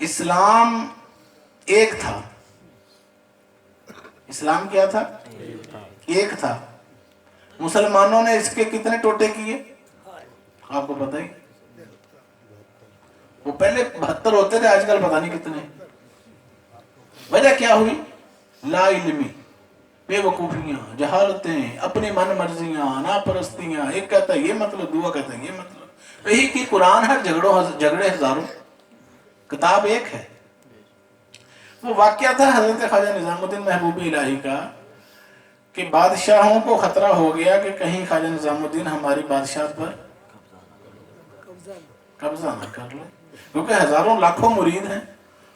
اسلام ایک تھا۔ اسلام کیا تھا؟ ایک تھا۔ مسلمانوں نے اس کے کتنے ٹوٹے کیے آپ کو پتہ ہی؟ وہ پہلے 72 ہوتے تھے، آج کل پتہ نہیں کتنے۔ وجہ کیا ہوئی؟ لا علمی، بے وقوفیاں، جہالتیں، اپنی من مرضیاں، ناپرستیاں، ایک کہتا ہے یہ مطلب، دوسرا کہتا ہے یہ مطلب۔ یہی کی قرآن ہر جھگڑے ہزاروں، کتاب ایک ہے۔ وہ واقعہ تھا حضرت خواجہ نظام الدین محبوب الہی کا کہ بادشاہوں کو خطرہ ہو گیا کہ کہیں خواجہ نظام الدین ہماری بادشاہت پر قبضہ نہ کر لے، کیونکہ ہزاروں لاکھوں مرید ہیں،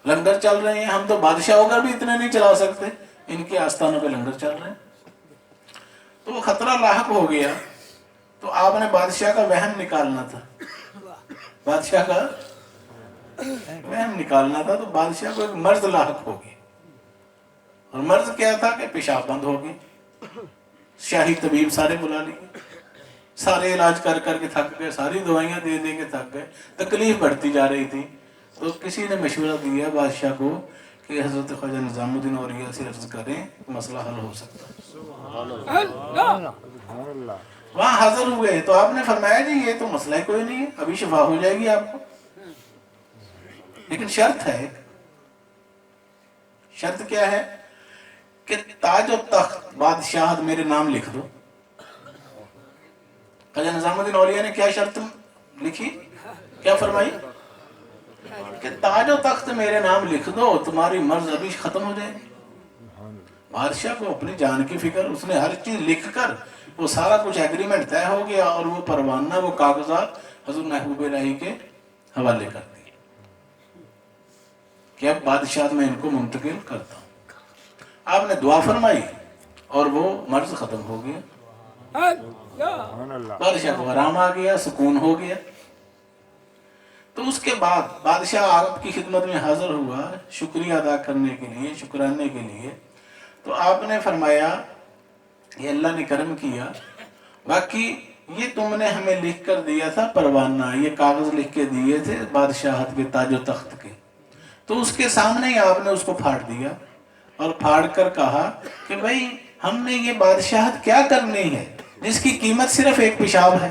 لنگر چل رہے ہیں، ہم تو بادشاہ ہو کر بھی اتنے نہیں چلا سکتے، ان کے آستانوں پہ لنگر چل رہے ہیں۔ تو وہ خطرہ لاحق ہو گیا، تو آپ نے بادشاہ کا وہم نکالنا تھا، بادشاہ کا وہم نکالنا تھا، تو بادشاہ کو ایک مرض لاحق ہو گیا، اور مرض کیا تھا کہ پیشاب بند ہو گئی۔ شاہی طبیب سارے بلا لیے، سارے علاج کر کر کے تھک گئے, ساری دوائیاں دے دے کے تھک گئے, تکلیف بڑھتی جا رہی تھی. تو کسی نے مشورہ دیا بادشاہ کو کہ حضرت خواجہ نظام الدین اولیاء سے عرض کریں, مسئلہ حل ہو سکتا ہے. وہاں حاضر ہوئے تو آپ نے فرمایا جی یہ تو مسئلہ ہی کوئی نہیں ہے, ابھی شفا ہو جائے گی آپ کو, لیکن شرط ہے. شرط کیا ہے کہ تاج و تخت بادشاہت میرے نام لکھ دو. خواجہ نظام الدین اولیاء نے کیا شرط لکھی, کیا فرمائی کہ تاج و تخت میرے نام لکھ دو, تمہاری مرض ابھی ختم ہو جائے گی. بادشاہ کو اپنی جان کی فکر, اس نے ہر چیز لکھ کر وہ سارا کچھ ایگریمنٹ طے ہو گیا, اور وہ پروانہ وہ کاغذات حضور محبوب الہی کے حوالے کر دیے کہ اب بادشاہت میں ان کو منتقل کرتا ہوں. آپ نے دعا فرمائی اور وہ مرض ختم ہو گیا. بادشاہ کو آرام آ گیا, سکون ہو گیا. تو اس کے بعد بادشاہ آپ کی خدمت میں حاضر ہوا شکریہ ادا کرنے کے لیے, شکرانے کے لیے. تو آپ نے فرمایا یہ اللہ نے کرم کیا, باقی یہ تم نے ہمیں لکھ کر دیا تھا پروانہ, یہ کاغذ لکھ کے دیے تھے بادشاہت کے تاج و تخت کے, تو اس کے سامنے ہی آپ نے اس کو پھاڑ دیا اور پھاڑ کر کہا کہ بھائی ہم نے یہ بادشاہت کیا کرنی ہے جس کی قیمت صرف ایک پیشاب ہے.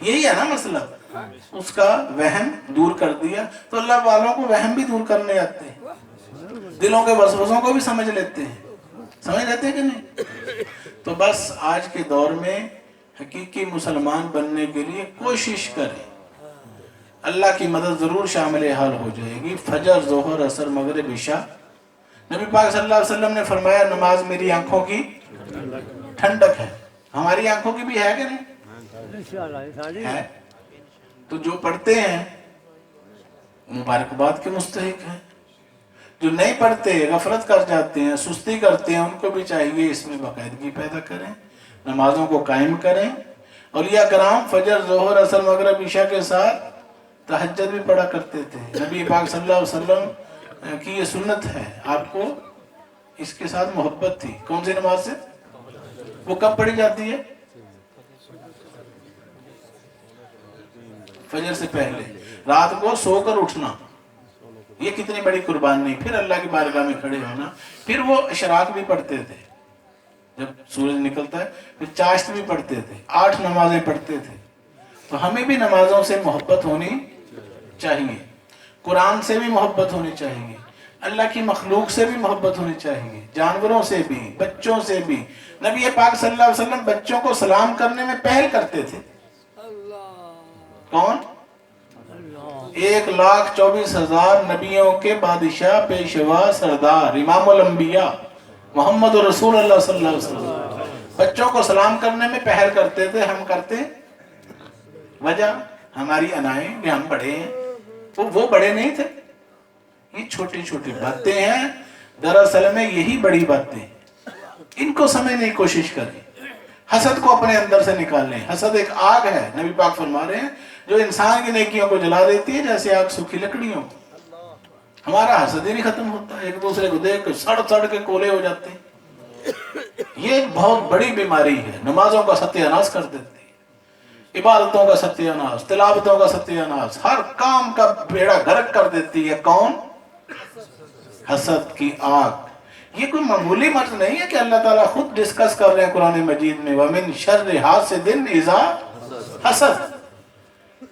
یہی ہے نا مسئلہ. اس کا وہم دور کر دیا. تو اللہ والوں کو وہم بھی دور کرنے آتے ہیں, دلوں کے وسوسوں کو بھی سمجھ لیتے ہیں, سمجھ لیتے ہیں کہ نہیں. تو بس آج کے دور میں حقیقی مسلمان بننے کے لیے کوشش کریں, اللہ کی مدد ضرور شامل حال ہو جائے گی. فجر, ظہر, عصر, مغرب, عشاء. نبی پاک صلی اللہ علیہ وسلم نے فرمایا نماز میری آنکھوں کی ٹھنڈک ہے. ہماری آنکھوں کی بھی ہے کہ نہیں ہے؟ تو جو پڑھتے ہیں مبارکباد کے مستحق ہیں, جو نہیں پڑھتے غفلت کر جاتے ہیں, سستی کرتے ہیں, ان کو بھی چاہیے اس میں باقاعدگی پیدا کریں, نمازوں کو قائم کریں. اولیاء کرام فجر, ظہر, عصر, مغرب, عشاء کے ساتھ تہجد بھی پڑھا کرتے تھے. نبی پاک صلی اللہ علیہ وسلم کی یہ سنت ہے. آپ کو اس کے ساتھ محبت تھی. کون سی نماز سے؟ وہ کب پڑھی جاتی ہے؟ فجر سے پہلے. رات کو سو کر اٹھنا, یہ کتنی بڑی قربانی. پھر اللہ کی بارگاہ میں کھڑے ہونا. پھر وہ اشراق بھی پڑھتے تھے, جب سورج نکلتا ہے پھر چاشت بھی پڑھتے تھے, 8 نمازیں پڑھتے تھے. تو ہمیں بھی نمازوں سے محبت ہونی چاہیے, قرآن سے بھی محبت ہونی چاہیے, اللہ کی مخلوق سے بھی محبت ہونی چاہیے, جانوروں سے بھی, بچوں سے بھی. نبی پاک صلی اللہ علیہ وسلم بچوں کو سلام کرنے میں پہل کرتے تھے. کون؟ 1,24,000 نبیوں کے بادشاہ, پیشوا, سردار, امام الانبیاء محمد رسول اللہ صلی اللہ علیہ وسلم بچوں کو سلام کرنے میں پہل کرتے تھے. ہم کرتے, وجہ ہماری انائیں کہ ہم بڑے ہیں, وہ بڑے نہیں تھے. یہ چھوٹی چھوٹی باتیں ہیں, دراصل میں یہی بڑی باتیں. ان کو سمجھنے کی کوشش کریں. حسد کو اپنے اندر سے نکال لیں. حسد ایک آگ ہے, نبی پاک فرما رہے ہیں, جو انسان کی نیکیوں کو جلا دیتی ہے جیسے آگ سوکھی لکڑیوں. ہمارا حسد ہی نہیں ختم ہوتا, ایک دوسرے کو دیکھ سڑ سڑ کے کولے ہو جاتے ہیں. یہ ایک بہت بڑی بیماری ہے, نمازوں کا ستیہ ناش کر دیتی ہے, عبادتوں کا ستیہ ناش, تلاوتوں کا ستیہ ناش, ہر کام کا بیڑا غرق کر دیتی ہے. کون؟ حسد کی آگ. یہ کوئی معمولی مرض نہیں ہے کہ اللہ تعالیٰ خود ڈسکس کر رہے ہیں قرآن مجید میں, وَمِن شَرِّ حَاسِدٍ إِذَا حَسَدَ,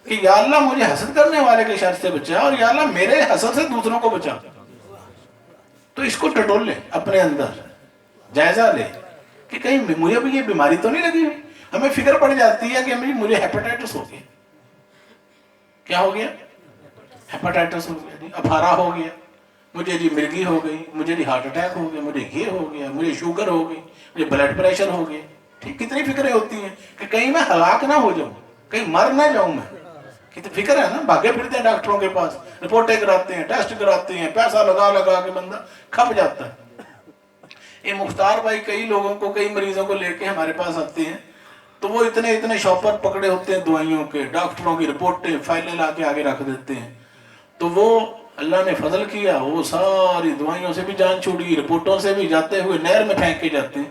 کہ یا اللہ مجھے حسد کرنے والے کے شر سے بچا, اور یا اللہ میرے حسد سے دوسروں کو بچا. تو اس کو ٹٹول لے, اپنے اندر جائزہ لے کہ کہیں مجھے بھی یہ بیماری تو نہیں لگی ہوئی. ہمیں فکر پڑ جاتی ہے کہ مجھے ہیپاٹائٹس ہو گیا. کیا ہو گیا؟ ہیپاٹائٹس ہو گیا جی, افارا ہو گیا, مجھے جی مرگی ہو گئی, مجھے جی ہارٹ اٹیک ہو گیا, مجھے یہ ہو گیا, مجھے شوگر ہو گئی, مجھے بلڈ پریشر ہو گیا. ٹھیک, کتنی فکریں ہوتی ہیں کہ کہیں میں ہلاک نہ ہو جاؤں, کہیں مر نہ جاؤں میں. کتنی فکر ہے نا, بھاگے پھرتے ہیں ڈاکٹروں کے پاس, رپورٹیں کراتے ہیں, ٹیسٹ کراتے ہیں, پیسہ لگا لگا کے بندہ کھپ جاتا ہے. یہ مختار بھائی کئی لوگوں کو, کئی مریضوں کو لے کے ہمارے پاس آتے ہیں, تو وہ اتنے شاپر پکڑے ہوتے ہیں دوائیوں کے, ڈاکٹروں کی رپورٹیں فائلیں لا کے آگے رکھ دیتے ہیں. تو وہ اللہ نے فضل کیا, وہ ساری دوائیوں سے بھی جان چھوڑی, رپورٹوں سے بھی, جاتے ہوئے نہر میں پھینک کے جاتے ہیں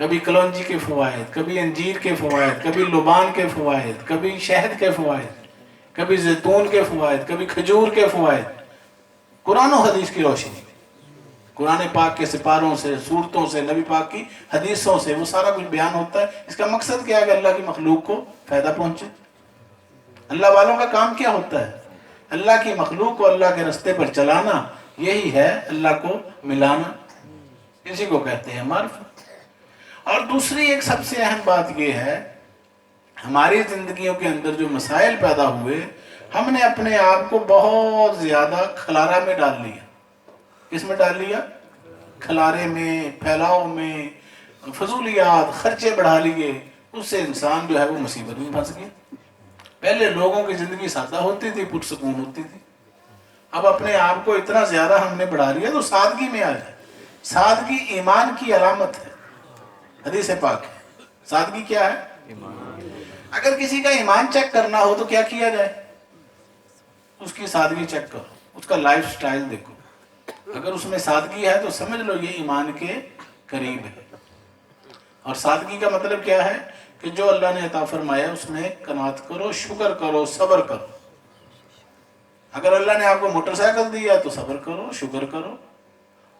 کبھی کلونجی کے فوائد، کبھی انجیر کے فوائد، کبھی لبان کے فوائد، کبھی شہد کے فوائد، کبھی زیتون کے فوائد، کبھی کھجور کے فوائد، قرآن و حدیث کی روشنی، قرآن پاک کے سپاروں سے، سورتوں سے، نبی پاک کی حدیثوں سے وہ سارا کچھ بیان ہوتا ہے۔ اس کا مقصد کیا ہے کہ اللہ کی مخلوق کو فائدہ پہنچے۔ اللہ والوں کا کام کیا ہوتا ہے؟ اللہ کی مخلوق کو اللہ کے رستے پر چلانا، یہی ہے اللہ کو ملانا، اسی کو کہتے ہیں معرفت۔ اور دوسری ایک سب سے اہم بات یہ ہے، ہماری زندگیوں کے اندر جو مسائل پیدا ہوئے، ہم نے اپنے آپ کو بہت زیادہ کھلارا میں ڈال لیا۔ کس میں ڈال لیا؟ کھلارے میں، پھیلاؤ میں، فضولیات، خرچے بڑھا لیے، اس سے انسان جو ہے وہ مصیبت میں پھنس گیا۔ پہلے لوگوں کی زندگی سادہ ہوتی تھی، پرسکون ہوتی تھی، اب اپنے آپ کو اتنا زیادہ ہم نے بڑھا لیا تو سادگی میں آ جائے۔ سادگی ایمان کی علامت ہے، حدیث پاک ہے۔ سادگی کیا ہے؟ اگر کسی کا ایمان چیک کرنا ہو تو کیا کیا جائے؟ اس کی سادگی چیک کرو، اس کا لائف سٹائل دیکھو، اگر اس میں سادگی ہے تو سمجھ لو یہ ایمان کے قریب ہے۔ اور سادگی کا مطلب کیا ہے؟ کہ جو اللہ نے عطا فرمایا اس میں قناعت کرو، شکر کرو، صبر کرو۔ اگر اللہ نے آپ کو موٹر سائیکل دیا تو صبر کرو، شکر کرو،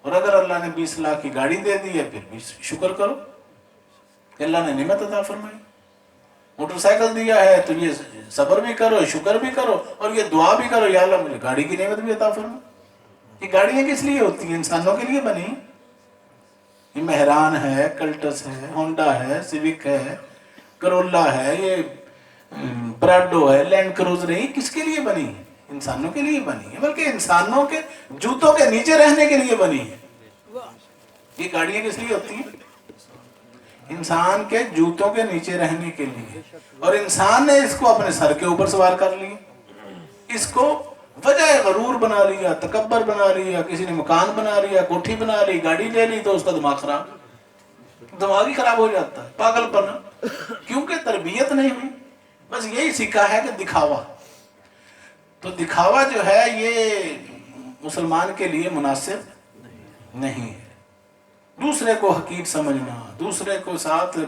اور اگر اللہ نے 20 لاکھ کی گاڑی دے دی ہے پھر بھی شکر کرو کہ اللہ نے نعمت عطا فرمائی۔ موٹر سائیکل دیا ہے تو یہ صبر بھی کرو، شکر بھی کرو، اور یہ دعا بھی کرو، یا اللہ مجھے گاڑی کی نعمت بھی عطا فرما۔ یہ گاڑیاں کس لیے ہوتی ہیں؟ انسانوں کے لیے بنی۔ یہ مہران ہے، کلٹس ہے، ہونڈا ہے، سیوک ہے، کرولا ہے، یہ پراڈو ہے، لینڈ کروزر ہے، یہ کس کے لیے بنی ہے؟ انسانوں کے لیے بنی ہے، بلکہ انسانوں کے جوتوں کے نیچے رہنے کے لیے بنی ہے۔ یہ گاڑیاں کس لیے ہوتی ہیں؟ انسان کے جوتوں کے نیچے رہنے کے لیے، اور انسان نے اس کو اپنے سر کے اوپر سوار کر لیا، اس کو وجہ غرور بنا لیا، تکبر بنا لیا، کسی نے مکان بنا لیا، کوٹھی بنا لی، گاڑی لے لی تو اس کا دماغ خراب، دماغ ہی خراب ہو جاتا ہے، پاگل پنا، کیونکہ تربیت نہیں ہوئی، بس یہی سیکھا ہے کہ دکھاوا۔ تو دکھاوا جو ہے یہ مسلمان کے لیے مناسب نہیں ہے۔ دوسرے کو حقیر سمجھنا، دوسرے کو ساتھ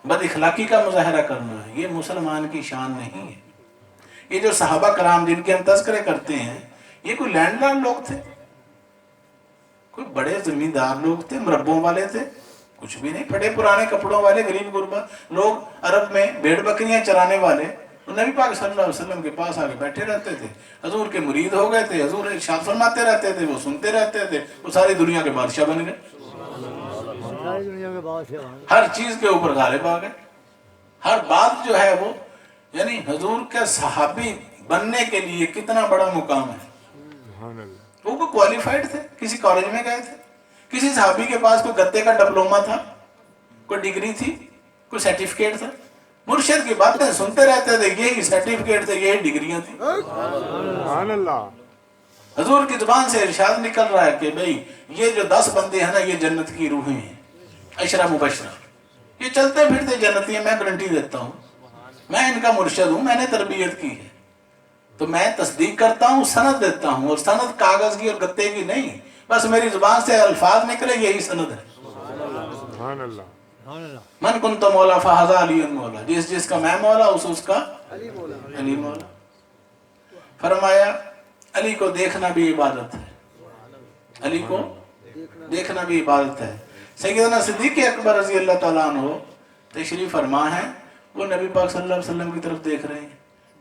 بد اخلاقی کا مظاہرہ کرنا، یہ مسلمان کی شان نہیں ہے۔ یہ جو صحابہ کرام جن کے ہم تذکرے کرتے ہیں، یہ کوئی لینڈ لارڈ لوگ تھے؟ کوئی بڑے زمیندار لوگ تھے؟ مربوں والے تھے؟ کچھ بھی نہیں، پھٹے پرانے کپڑوں والے غریب غربا لوگ، عرب میں بھیڑ بکریاں چرانے والے، نبی پاک صلی اللہ علیہ وسلم کے پاس آگے بیٹھے رہتے تھے، حضور کے مرید ہو گئے تھے، حضور ارشاد فرماتے رہتے تھے، وہ سنتے رہتے تھے، وہ ساری دنیا کے بادشاہ بن گئے، ہر چیز کے اوپر غالب آ گئے، ہر بات جو ہے وہ، یعنی حضور کے صحابی بننے کے لیے کتنا بڑا مقام ہے۔ وہ کوالیفائڈ تھے، کسی کالج میں گئے تھے، کسی صحابی کے پاس کوئی گتے کا ڈپلوما تھا، کوئی ڈگری تھی، کوئی سرٹیفکیٹ تھا؟ مرشد کی باتیں سنتے رہتے تھے، یہی سرٹیفکیٹ تھے، یہی ڈگریاں تھیں۔ حضور کی زبان سے ارشاد نکل رہا ہے کہ بھئی یہ جو 10 بندے ہیں نا، یہ جنت کی روحیں ہیں، عشرہ مبشرہ، یہ چلتے پھرتے جنتی ہیں، میں گارنٹی دیتا ہوں، میں ان کا مرشد ہوں، میں نے تربیت کی ہے، تو میں تصدیق کرتا ہوں، سند دیتا ہوں، اور سند کاغذ کی اور گتے کی نہیں، بس میری زبان سے الفاظ نکلے، یہی سند ہے۔ من کنت مولا فہذا علی مولا، جس کا میں مولا اس کا علی مولا۔ فرمایا علی کو دیکھنا بھی عبادت ہے، علی کو دیکھنا بھی عبادت ہے۔ سیدنا صدیق اکبر رضی اللہ تعالیٰ عنہ تشریف فرما ہے، وہ نبی پاک صلی اللہ علیہ وسلم کی طرف دیکھ رہے ہیں،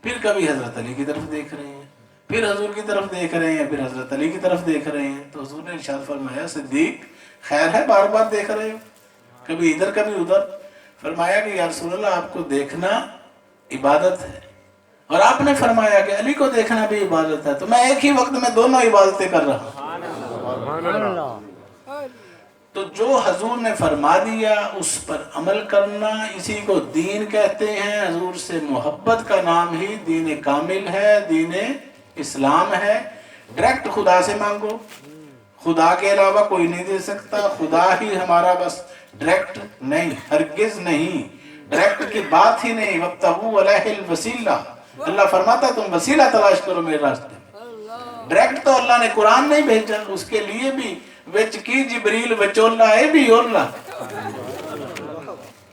پھر کبھی حضرت علی کی طرف دیکھ رہے ہیں، پھر حضور کی طرف دیکھ رہے ہیں، پھر حضرت علی کی طرف دیکھ رہے ہیں، تو حضور نے ارشاد فرمایا صدیق خیر ہے بار بار دیکھ رہے ہو، کبھی ادھر کبھی ادھر؟ فرمایا کہ یا رسول اللہ آپ کو دیکھنا عبادت ہے، اور آپ نے فرمایا کہ علی کو دیکھنا بھی عبادت ہے، تو میں ایک ہی وقت میں دونوں عبادتیں کر رہا ہوں۔ تو جو حضور نے فرما دیا اس پر عمل کرنا، اسی کو دین کہتے ہیں۔ حضور سے محبت کا نام ہی دین کامل ہے، دین اسلام ہے۔ ڈائریکٹ خدا سے مانگو، خدا کے علاوہ کوئی نہیں دے سکتا، خدا ہی ہمارا بس، ڈائریکٹ نہیں، ہرگز نہیں، ڈائریکٹ کی بات ہی نہیں۔ وَابْتَغُوا إِلَيْهِ الْوَسِيلَةَ، اللہ فرماتا تم وسیلہ تلاش کرو میرے راستے میں۔ ڈائریکٹ تو اللہ نے قرآن نہیں بھیجا، اس کے لیے بھی وچ کی جبریل وچولا ہے بھی اورلا،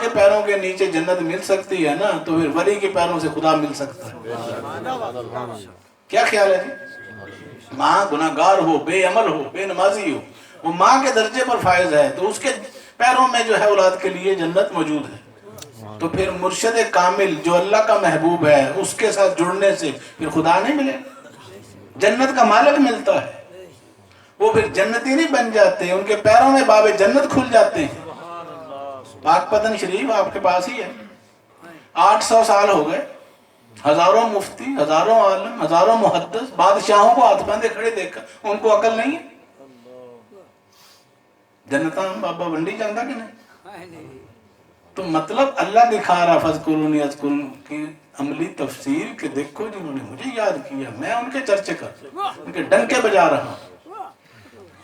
کے پیروں کے نیچے جنت مل سکتی ہے نا تو پھر ولی کے پیروں سے خدا مل سکتا ہے. کیا خیال ہے جی؟ ماں گناہگار ہو، بے عمل ہو، بے نمازی ہو، وہ ماں کے درجے پر فائز ہے تو اس کے پیروں میں جو ہے اولاد کے لیے جنت موجود ہے. تو پھر مرشد کامل جو اللہ کا محبوب ہے اس کے ساتھ جڑنے سے پھر خدا نہیں ملے، جنت کا مالک ملتا ہے. وہ پھر جنتی نہیں بن جاتے، ان کے پیروں میں باب جنت کھل جاتے ہیں. پاک پتن شریف آپ کے پاس ہی ہے، 800 سال ہو گئے، ہزاروں مفتی، ہزاروں عالم، ہزاروں محدث بادشاہوں کو ہاتھ باندھے کھڑے دیکھا، ان کو عقل نہیں ہے. جنتاں بابا ونڈی جانتا کہ نہیں؟ تو مطلب اللہ دکھا رہا فَذْكُرُونِي أَذْكُرْكُمْ کی عملی تفسیر کہ دیکھو جنہوں نے مجھے یاد کیا، میں ان کے چرچے کر، ان کے ڈنکے بجا رہا ہوں،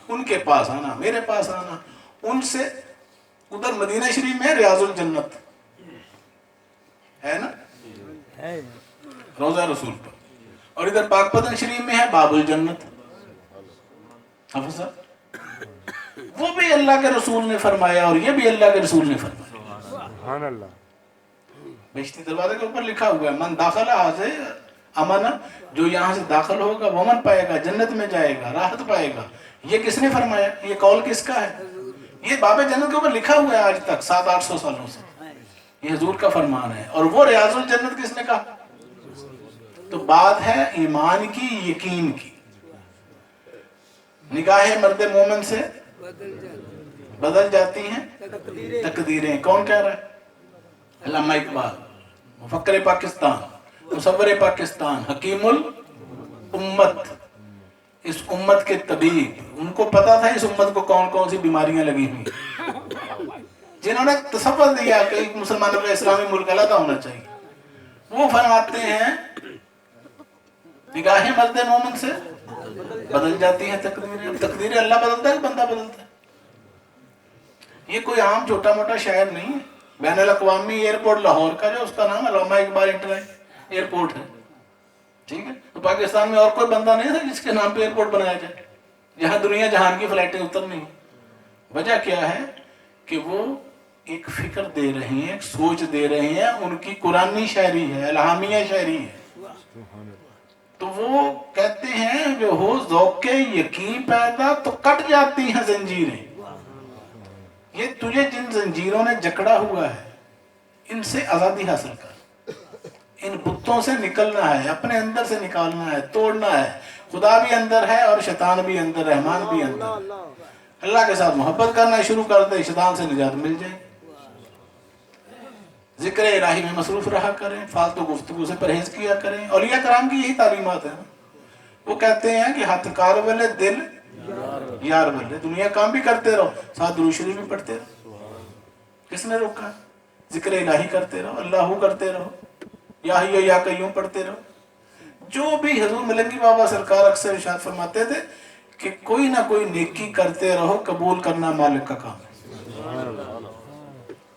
ان کے پاس آنا، میرے پاس آنا. ان سے ادھر مدینہ شریف میں ریاض الجنت ہے نا، روضہ رسول پر، اور ادھر پاک پتن شریف میں ہے باب الجنت. حافظ صاحب وہ بھی اللہ کے رسول نے فرمایا اور یہ بھی اللہ کے رسول نے فرمایا. سبحان اللہ. بہشتی دروازے کے اوپر لکھا ہوا ہے من داخل حاضر امن، جو یہاں سے داخل ہوگا وہ امن پائے گا، جنت میں جائے گا، راحت پائے گا. یہ کس نے فرمایا؟ یہ قول کس کا ہے؟ یہ باب جنت کے اوپر لکھا ہوا ہے آج تک 700-800 سالوں سے. یہ حضور کا فرمان ہے. اور وہ ریاض الجنت کس نے کہا؟ تو بات ہے ایمان کی، یقین کی. نگاہ مرد مومن سے بدل جاتی ہیں تقدیریں. کون کہہ رہا ہے؟ علامہ اقبال، مفکر پاکستان، مصور پاکستان، حکیم الامت، اس امت کے طبیب. ان کو پتا تھا اس امت کو کون کون سی بیماریاں لگی ہوئی، جنہوں نے تصور دیا کہ ایک مسلمانوں کا اسلامی ملک علیحدہ ہونا چاہیے. وہ فرماتے ہیں نگاہیں مرد مومن سے بدل جاتی ہیں تقدیریں. تقدیریں اللہ بدلتا ہے، بندہ بدلتا ہے. یہ کوئی عام چھوٹا موٹا شہر نہیں ہے. بین الاقوامی ایئرپورٹ لاہور کا جو اس کا نام علامہ اقبال انٹر ایئرپورٹ ہے، ٹھیک ہے. تو پاکستان میں اور کوئی بندہ نہیں تھا جس کے نام پہ ایئرپورٹ بنایا جائے، جہاں دنیا جہان کی فلائٹیں اترنی ہیں. وجہ کیا ہے کہ وہ ایک فکر دے رہے ہیں، ایک سوچ دے رہے ہیں. ان کی قرآنی شاعری ہے، الہامیہ شاعری ہے. تو وہ کہتے ہیں جو ہو ذوق یقین پیدا تو کٹ جاتی ہیں زنجیریں. یہ تجھے جن زنجیروں نے جکڑا ہوا ہے ان سے آزادی حاصل کر. ان بتوں سے نکلنا ہے، اپنے اندر سے نکالنا ہے، توڑنا ہے. خدا بھی اندر ہے اور شیطان بھی اندر، رحمان بھی اندر ہے. اللہ کے ساتھ محبت کرنا شروع کر دے، شیطان سے نجات مل جائے. ذکر الہی میں مصروف رہا کریں، فالتو گفتگو سے پرہیز کیا کریں. اولیاء کرام کی یہی تعلیمات ہیں. وہ کہتے ہیں کہ ہاتھ کار والے دل یار والے. دنیا کام بھی کرتے رہو، ساتھ درود شریف بھی پڑھتے رہو. کس نے روکا؟ ذکر الہی کرتے رہو، اللہ کرتے رہو، یا حی یا قیوم پڑھتے رہو. جو بھی حضور ملنگی بابا سرکار اکثر ارشاد فرماتے تھے کہ کوئی نہ کوئی نیکی کرتے رہو، قبول کرنا مالک کا کام ہے.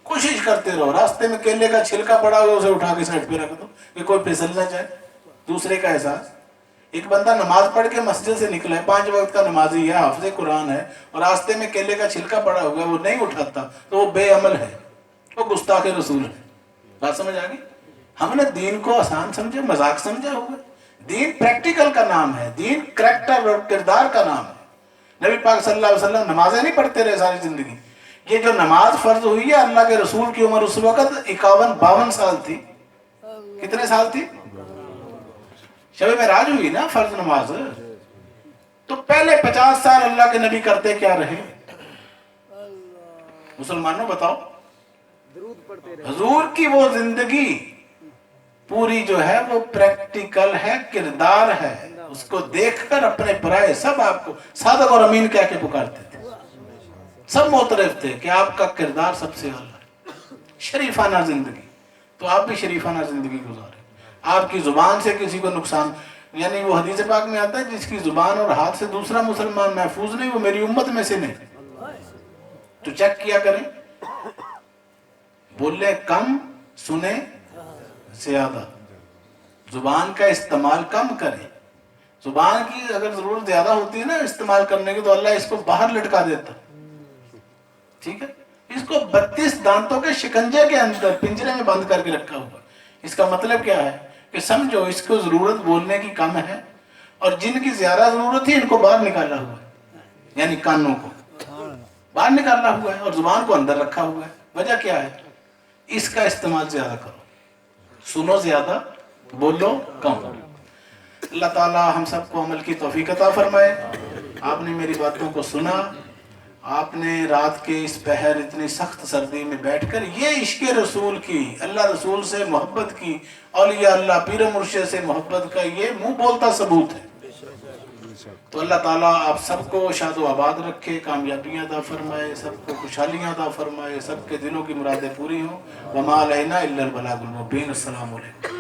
کوشش کرتے رہو. راستے میں کیلے کا چھلکا پڑا ہوا اسے اٹھا کے سائڈ پہ رکھ دو کہ کوئی پھسل نہ جائے. دوسرے کا احساس. ایک بندہ نماز پڑھ کے مسجد سے نکلا ہے، 5 وقت کا نمازی ہے، حافظ قرآن ہے، اور راستے میں کیلے کا چھلکا پڑا ہوا ہے وہ نہیں اٹھاتا تو وہ بے عمل ہے، وہ گستاخ رسول ہے. بات سمجھ آ گئی؟ ہم نے دین کو آسان سمجھا، مذاق سمجھا ہوا. دین پریکٹیکل کا نام ہے، دین کریکٹر اور کردار کا نام ہے. نبی پاک صلی اللہ علیہ وسلم نمازیں نہیں پڑھتے رہے ساری زندگی. یہ جو نماز فرض ہوئی ہے، اللہ کے رسول کی عمر اس وقت 51-52 سال تھی. کتنے سال تھی؟ شب معراج ہوئی نا فرض نماز. تو پہلے 50 سال اللہ کے نبی کرتے کیا رہے؟ مسلمانوں بتاؤ. حضور کی وہ زندگی پوری جو ہے وہ پریکٹیکل ہے، کردار ہے. اس کو دیکھ کر اپنے برائے سب آپ کو صادق اور امین کہہ کے پکارتے تھے. سب معترف تھے کہ آپ کا کردار سب سے اعلیٰ ہے. شریفانہ زندگی. تو آپ بھی شریفانہ زندگی گزاریں. آپ کی زبان سے کسی کو نقصان، یعنی وہ حدیث پاک میں آتا ہے جس کی زبان اور ہاتھ سے دوسرا مسلمان محفوظ نہیں وہ میری امت میں سے نہیں. تو چیک کیا کریں، بولے کم سنے زیادہ. زبان کا استعمال کم کریں. زبان کی اگر ضرورت زیادہ ہوتی ہے نا استعمال کرنے کی تو اللہ اس کو باہر لٹکا دیتا. ٹھیک ہے. اس کو 32 دانتوں کے شکنجے کے اندر پنجرے میں بند کر کے رکھا ہوا. اس کا مطلب کیا ہے کہ سمجھو اس کو ضرورت بولنے کی کم ہے اور جن کی زیادہ ضرورت تھی ان کو باہر نکالا ہوا ہے, یعنی کانوں کو باہر نکالا ہوا ہے اور زبان کو اندر رکھا ہوا ہے. وجہ کیا ہے؟ اس کا استعمال زیادہ کرو, سنو زیادہ, بولو کم. اللہ تعالیٰ ہم سب کو عمل کی توفیق عطا فرمائے. آپ نے میری باتوں کو سنا, آپ نے رات کے اس پہر اتنی سخت سردی میں بیٹھ کر یہ عشق رسول کی, اللہ رسول سے محبت کی, اولیاء اللہ پیر مرشد سے محبت کا یہ منہ بولتا ثبوت ہے. تو اللہ تعالیٰ آپ سب کو شاد و آباد رکھے, کامیابیاں عطا فرمائے, سب کو خوشحالیاں عطا فرمائے, سب کے دلوں کی مرادیں پوری ہوں. وما علینا الا البلاغ المبین. السلام علیکم.